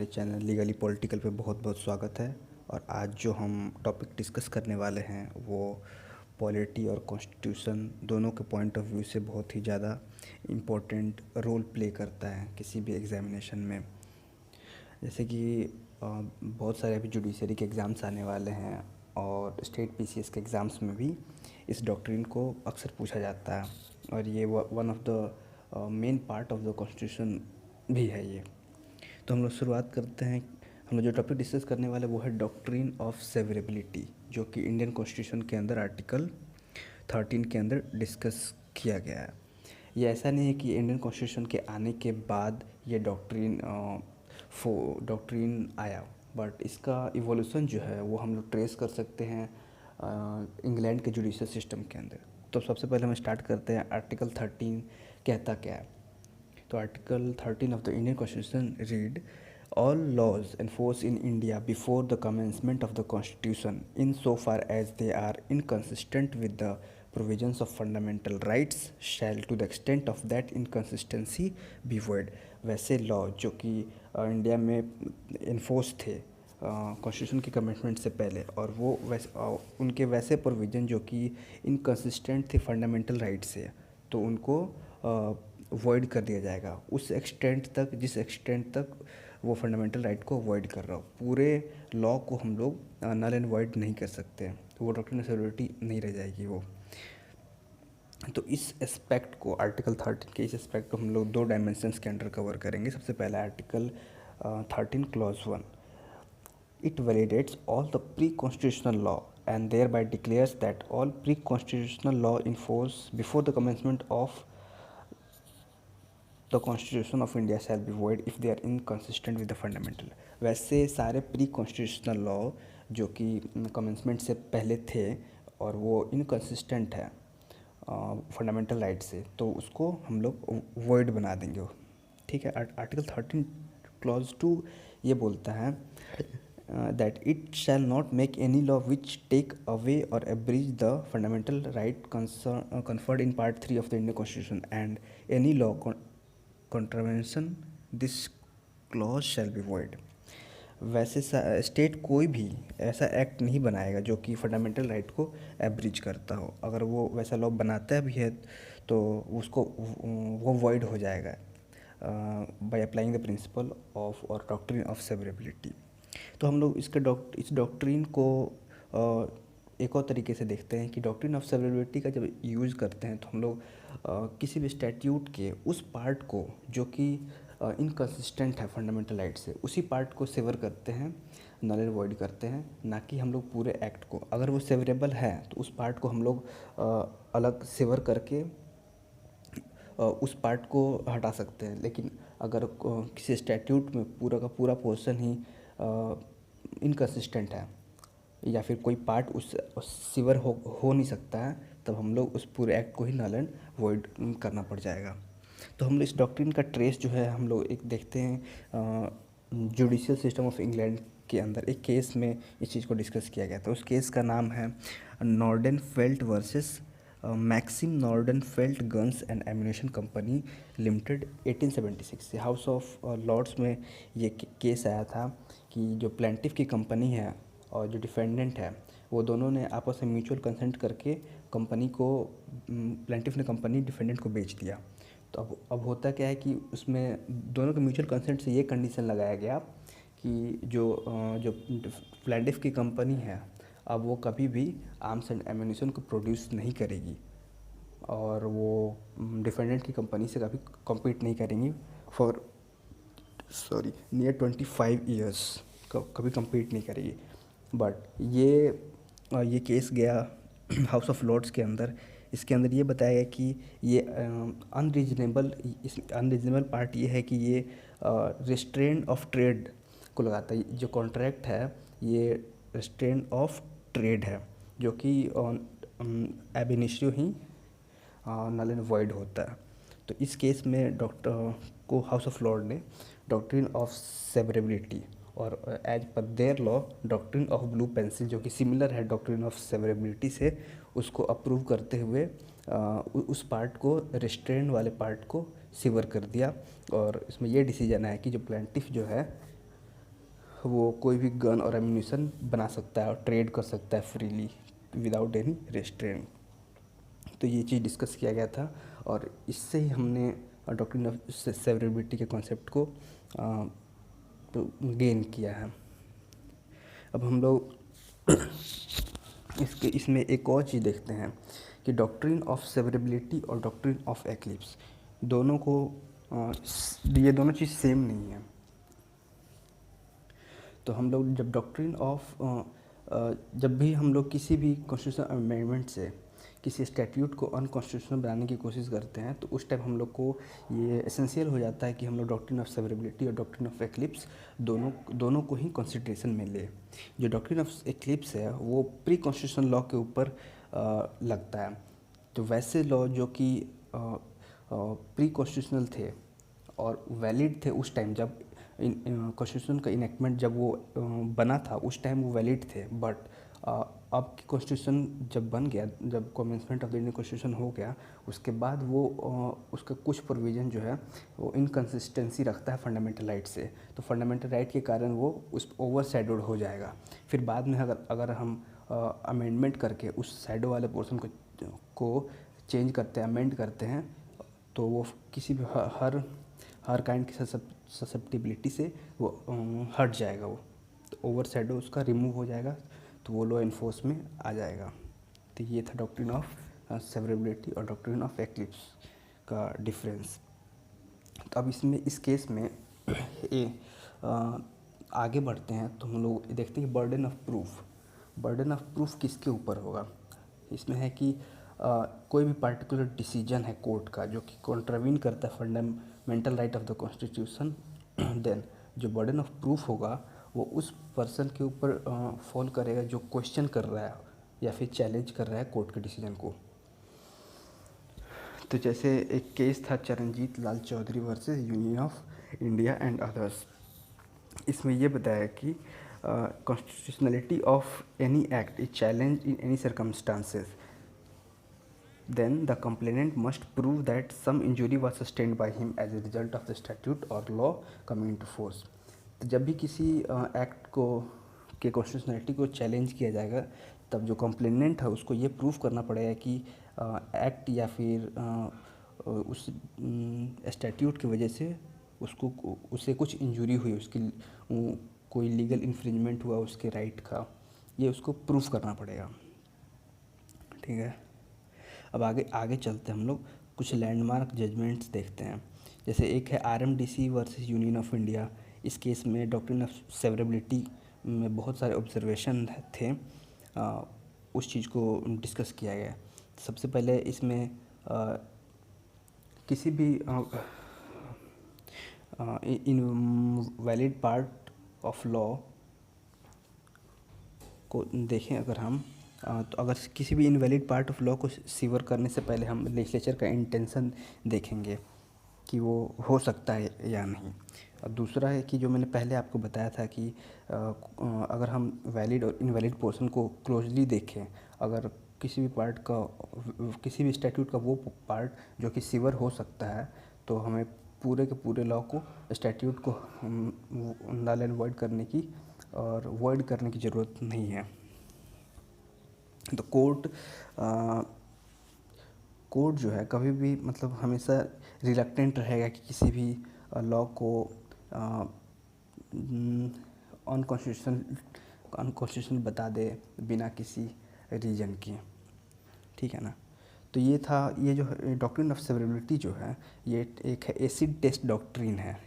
हमारे channel legally political पे बहुत बहुत स्वागत है। और आज जो हम टॉपिक डिस्कस करने वाले हैं वो पॉलिटी और कॉन्स्टिट्यूशन दोनों के पॉइंट ऑफ व्यू से बहुत ही ज़्यादा इम्पोर्टेंट रोल प्ले करता है किसी भी एग्जामिनेशन में। जैसे कि बहुत सारे अभी जुडिशरी के एग्ज़ाम्स आने वाले हैं और स्टेट पीसीएस के एग्ज़ाम्स में भी इस डॉक्ट्रिन को अक्सर पूछा जाता है और ये one of the main part of the constitution भी है ये। तो हम लोग शुरुआत करते हैं। हम लोग जो टॉपिक डिस्कस करने वाले वो है डॉक्ट्रिन ऑफ सेवरेबिलिटी, जो कि इंडियन कॉन्स्टिट्यूशन के अंदर आर्टिकल 13 के अंदर डिस्कस किया गया है। ये ऐसा नहीं है कि इंडियन कॉन्स्टिट्यूशन के आने के बाद ये डॉक्ट्रिन आया, बट इसका इवोल्यूशन जो है वो हम लोग ट्रेस कर सकते हैं इंग्लैंड के जुडिशियल सिस्टम के अंदर। तो सबसे पहले हम स्टार्ट करते हैं आर्टिकल 13 कहता क्या है। तो article 13 of the Indian constitution read all laws enforced in India before the commencement of the Constitution in so far as they are inconsistent with the provisions of fundamental rights shall to the extent of that inconsistency be void। वैसे law जो कि India में enforce थे constitution की commitment से पहले, और वो उनके वैसे प्रोविज़न जो कि इनकन्सिस्टेंट थे फंडामेंटल राइट से, तो उनको वॉइड कर दिया जाएगा उस एक्सटेंट तक जिस एक्सटेंट तक वो फंडामेंटल राइट को अवॉइड कर रहा हो। पूरे लॉ को हम लोग नल एंड वॉइड नहीं कर सकते, तो वो डॉक्ट्रिन ऑफ सेवरेबिलिटी नहीं रह जाएगी वो। तो इस एस्पेक्ट को आर्टिकल 13 के इस एस्पेक्ट को हम लोग दो डायमेंशंस के अंडर कवर करेंगे। सबसे पहला article 13 clause 1, it validates all the pre constitutional law and thereby declares that all pre-constitutional law in force before the commencement of the Constitution of India shall be void if they are inconsistent with the fundamental। वैसे सारे pre constitutional law जो कि commencement से पहले थे और वो inconsistent है फंडामेंटल राइट से, तो उसको हम लोग वॉइड बना देंगे। ठीक है। आर्टिकल 13 क्लॉज 2 ये बोलता है that it shall not make any law which take away or abridge the fundamental right conferred in part 3 of the Indian Constitution, and any law contravention this clause shall be void। वैसे state कोई भी ऐसा act नहीं बनाएगा जो कि fundamental right को एब्रिज करता हो। अगर वो वैसा लॉ बनाता भी है तो उसको वो वॉइड हो जाएगा by applying the principle of और डॉक्ट्रिन ऑफ सेवरेबिलिटी। तो हम लोग इस डॉक्ट्रिन को एक और तरीके से देखते हैं कि डॉक्ट्रिन ऑफ सेवरेबिलिटी का जब यूज़ करते हैं तो हम लोग किसी भी स्टैट्यूट के उस पार्ट को जो कि इनकन्सिस्टेंट है फंडामेंटल राइट से, उसी पार्ट को सेवर करते हैं, नल एंड वॉइड करते हैं, ना कि हम लोग पूरे एक्ट को। अगर वो सेवरेबल है तो उस पार्ट को हम लोग अलग सेवर करके उस पार्ट को हटा सकते हैं। लेकिन अगर किसी स्टैट्यूट में पूरा का पूरा पोर्शन ही इनकन्सिस्टेंट है या फिर कोई पार्ट उस सिवर हो नहीं सकता है, तब हम लोग उस पूरे एक्ट को ही नल एंड वॉइड करना पड़ जाएगा। तो हम लोग इस डॉक्ट्रिन का ट्रेस जो है हम लोग एक देखते हैं जुडिशियल सिस्टम ऑफ इंग्लैंड के अंदर एक केस में इस चीज़ को डिस्कस किया गया था। उस केस का नाम है Nordenfelt versus Maxim Nordenfelt guns and ammunition company limited 1876 से। हाउस ऑफ लॉर्ड्स में ये केस आया था कि जो प्लेंटिफ की कंपनी है और जो डिफेंडेंट है वो दोनों ने आपस में म्यूचुअल कंसेंट करके कंपनी को, प्लेंटिफ ने कंपनी डिफेंडेंट को बेच दिया। तो अब होता क्या है कि उसमें दोनों के म्यूचुअल कंसेंट से ये कंडीशन लगाया गया कि जो प्लेंटिफ की कंपनी है अब वो कभी भी आर्म्स एंड एम्यूनिशन को प्रोड्यूस नहीं करेगी और वो डिफेंडेंट की कंपनी से कभी कॉम्पीट नहीं करेंगी फॉर नियर 25 ईयर्स कभी कम्पीट नहीं करेगी। बट ये केस गया हाउस ऑफ लॉर्ड्स के अंदर। इसके अंदर ये बताया गया कि ये अनरीजनेबल पार्ट ये है कि ये रिस्ट्रेन ऑफ ट्रेड को लगाता है। जो कॉन्ट्रैक्ट है ये रिस्ट्रेन ऑफ ट्रेड है जो कि एब इनिशियो ही नल एंड वॉइड होता है। तो इस केस में हाउस ऑफ लॉर्ड ने डॉक्ट्रिन ऑफ सेवरेबिलिटी और as per their law doctrine of blue pencil जो कि सिमिलर है डॉक्ट्रिन ऑफ सेवरेबिलिटी से, उसको अप्रूव करते हुए उस पार्ट को, रिस्ट्रेन वाले पार्ट को सिवर कर दिया। और इसमें ये डिसीजन है कि जो प्लेंटिफ जो है वो कोई भी गन और एम्यूनिशन बना सकता है और ट्रेड कर सकता है फ्रीली विदाउट एनी रेस्ट्रेंट। तो ये चीज़ डिस्कस किया गया था और इससे ही हमने डॉक्ट्रिन ऑफ सेवरेबिलिटी के कॉन्सेप्ट को गेन किया है। अब हम लोग इसमें एक और चीज़ देखते हैं कि डॉक्ट्रिन ऑफ सेवरेबिलिटी और डॉक्ट्रिन ऑफ एक्लिप्स दोनों को ये दोनों चीज़ सेम नहीं है। तो हम लोग जब डॉक्ट्रिन ऑफ जब भी हम लोग किसी भी कॉन्स्टिट्यूशनल अमेंडमेंट से किसी स्टैट्यूट को अनकॉन्स्टिट्यूशनल बनाने की कोशिश करते हैं तो उस टाइम हम लोग को ये एसेंशियल हो जाता है कि हम लोग डॉक्ट्रिन ऑफ सेवरेबिलिटी और डॉक्ट्रिन ऑफ एक्लिप्स दोनों को ही कंसिडरेशन में ले। जो डॉक्ट्रिन ऑफ एक्लिप्स है वो प्री कॉन्स्टिट्यूशनल लॉ के ऊपर लगता है। तो वैसे लॉ जो कि प्री कॉन्स्टिट्यूशनल थे और वैलिड थे उस टाइम जब कॉन्स्टिट्यूशन का इनेक्टमेंट जब वो बना था उस टाइम वो वैलिड थे, बट अब की कॉन्स्टिट्यूशन जब बन गया, जब commencement of the Indian constitution हो गया उसके बाद वो उसका कुछ प्रोविज़न जो है वो इनकन्सिस्टेंसी रखता है फंडामेंटल राइट से। तो फंडामेंटल राइट के कारण वो उस ओवर शैडोड हो जाएगा। फिर बाद में अगर हम अमेंडमेंट करके उस शैडो वाले पोर्शन को चेंज करते हैं, अमेंड करते हैं, तो वो किसी भी हर काइंड की ससेप्टिबिलिटी से वो हट जाएगा। वो तो ओवर शैडो उसका रिमूव हो जाएगा, तो वो लॉ इन्फोर्स में आ जाएगा। तो ये था डॉक्ट्रिन ऑफ सेवरेबिलिटी और डॉक्ट्रिन ऑफ एक्लिप्स का डिफरेंस। तो अब इस केस में आगे बढ़ते हैं तो हम लोग देखते हैं कि बर्डन ऑफ प्रूफ किसके ऊपर होगा। इसमें है कि कोई भी पार्टिकुलर डिसीजन है कोर्ट का जो कि कॉन्ट्रावीन करता है fundamental right of the constitution, then जो बर्डन ऑफ प्रूफ होगा वो उस पर्सन के ऊपर फॉल करेगा जो क्वेश्चन कर रहा है या फिर चैलेंज कर रहा है कोर्ट के डिसीजन को। तो जैसे एक केस था Charanjit Lal Chaudhary versus Union of India and others. इसमें यह बताया कि constitutionality of any act is challenge in any circumstances, then the complainant must prove that some injury was sustained by him as a result of the statute or law coming into force। तो जब भी किसी act को के constitutionality को challenge किया जाएगा तब जो कंप्लेनेंट है उसको ये प्रूव करना पड़ेगा कि एक्ट या फिर उस स्टैट्यूट की वजह से उसे कुछ इंजरी हुई, उसकी कोई लीगल इन्फ्रिंजमेंट हुआ उसके राइट का, ये उसको प्रूफ करना पड़ेगा। ठीक है, अब आगे चलते हैं हम लोग कुछ लैंडमार्क जजमेंट्स देखते हैं। जैसे एक है RMDC versus Union of India. इस केस में डॉक्ट्रिन ऑफ सेवरेबिलिटी में बहुत सारे ऑब्जर्वेशन थे, उस चीज़ को डिस्कस किया गया। सबसे पहले इसमें किसी भी इनवैलिड पार्ट ऑफ लॉ को देखें अगर हम, तो अगर किसी भी इनवैलिड पार्ट ऑफ लॉ को सीवर करने से पहले हम लेजिस्लेचर का इंटेंशन देखेंगे कि वो हो सकता है या नहीं। और दूसरा है कि जो मैंने पहले आपको बताया था कि अगर हम वैलिड और इनवैलिड पोर्शन को क्लोजली देखें, अगर किसी भी पार्ट का, किसी भी स्टैट्यूट का वो पार्ट जो कि सीवर हो सकता है, तो हमें पूरे के पूरे लॉ को, स्टैट्यूट को नल एंड वॉइड करने की और वॉइड करने की ज़रूरत नहीं है। तो कोर्ट जो है कभी भी मतलब हमेशा रिलक्टेंट रहेगा कि किसी भी लॉ को अनकॉन्स्टिट्यूशनल बता दे बिना किसी रीजन के। ठीक है ना। तो ये जो डॉक्ट्रिन ऑफ सेवरेबिलिटी जो है ये एक है एसिड टेस्ट डॉक्ट्रिन है।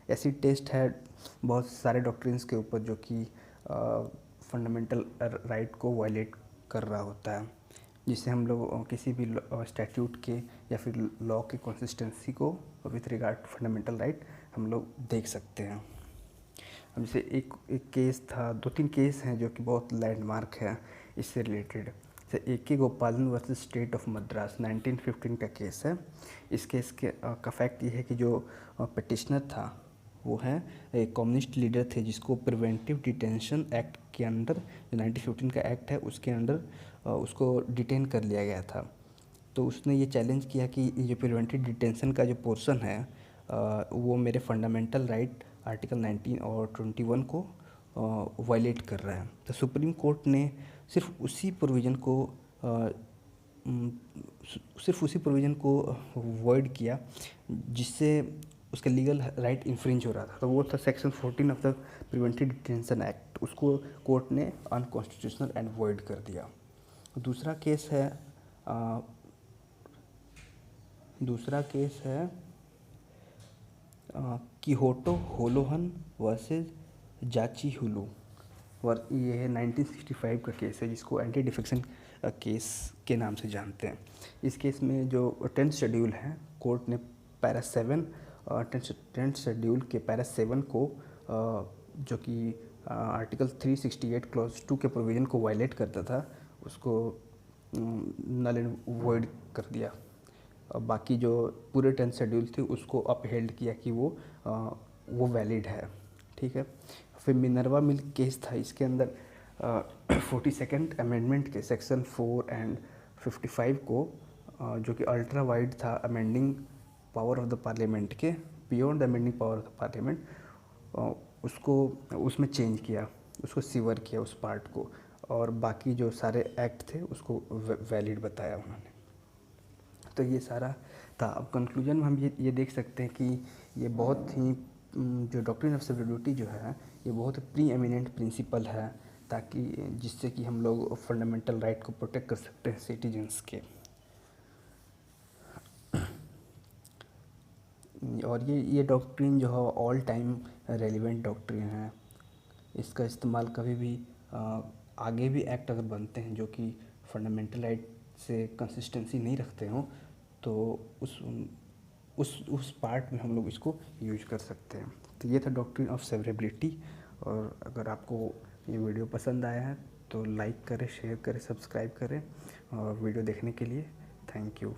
एसिड टेस्ट है बहुत सारे डॉक्ट्रिन्स के ऊपर जो कि फंडामेंटल राइट को वायलेट कर रहा होता है, जिससे हम लोग किसी भी स्टैट्यूट के या फिर लॉ के कंसिस्टेंसी को with regard to fundamental right हम लोग देख सकते हैं। अब जैसे एक केस था, 2-3 केस हैं जो कि बहुत लैंडमार्क है इससे रिलेटेड। जैसे AK गोपालन वर्सेस स्टेट ऑफ मद्रास 1915 का केस है। इस केस का फैक्ट ये है कि जो पिटिशनर था वो है एक कम्युनिस्ट लीडर थे जिसको प्रिवेंटिव डिटेंशन एक्ट के अंडर, जो 1915 का एक्ट है उसके अंडर उसको डिटेन कर लिया गया था। तो उसने ये चैलेंज किया कि ये जो प्रिवेंटिव डिटेंशन का जो पोर्शन है वो मेरे फंडामेंटल राइट आर्टिकल 19 और 21 को वायलेट कर रहा है। तो सुप्रीम कोर्ट ने सिर्फ उसी प्रोविज़न को वॉइड किया जिससे उसका लीगल राइट इन्फ्रिंज हो रहा था। तो वो था section 14 of the preventive detention act, उसको कोर्ट ने अनकॉन्स्टिट्यूशनल एंड वॉइड कर दिया। दूसरा केस है किहोटो होलोहन वर्सेस जाची हुलू। और ये है 1965 का केस है, जिसको एंटी डिफेक्शन केस के नाम से जानते हैं। इस केस में जो 10th शेड्यूल है, कोर्ट ने पैरा 7 10th शेड्यूल के पैरा 7 को जो कि आर्टिकल 368 क्लॉज 2 के प्रोविज़न को वायलेट करता था, उसको नल एंड वॉइड कर दिया। और बाकी जो पूरे 10th शेड्यूल थे उसको अपहेल्ड किया कि वो वैलिड है। ठीक है। फिर मिनर्वा मिल केस था, इसके अंदर 42nd अमेंडमेंट के सेक्शन 4 एंड 55 को जो कि अल्ट्रा वाइड था amending power of the parliament के, beyond the amending power of the parliament, उसको उसमें चेंज किया, उसको सीवर किया उस पार्ट को, और बाकी जो सारे एक्ट थे उसको वैलिड बताया उन्होंने। तो ये सारा था। अब कंक्लूजन में हम ये देख सकते हैं कि ये बहुत ही जो डॉक्ट्रिन ऑफ सेवरेबिलिटी जो है ये बहुत प्री एमिनेंट प्रिंसिपल है, ताकि जिससे कि हम लोग फंडामेंटल राइट को प्रोटेक्ट कर सकते हैं सिटीजन्स के। और ये डॉक्ट्रिन जो है ऑल टाइम रेलिवेंट डॉक्ट्रिन है। इसका इस्तेमाल कभी भी आगे भी एक्ट अगर बनते हैं जो कि फंडामेंटल राइट से कंसिस्टेंसी नहीं रखते हों, तो उस पार्ट में हम लोग इसको यूज कर सकते हैं। तो ये था डॉक्ट्रिन ऑफ सेवरेबिलिटी। और अगर आपको ये वीडियो पसंद आया है तो लाइक करें, शेयर करें, सब्सक्राइब करें, और वीडियो देखने के लिए थैंक यू।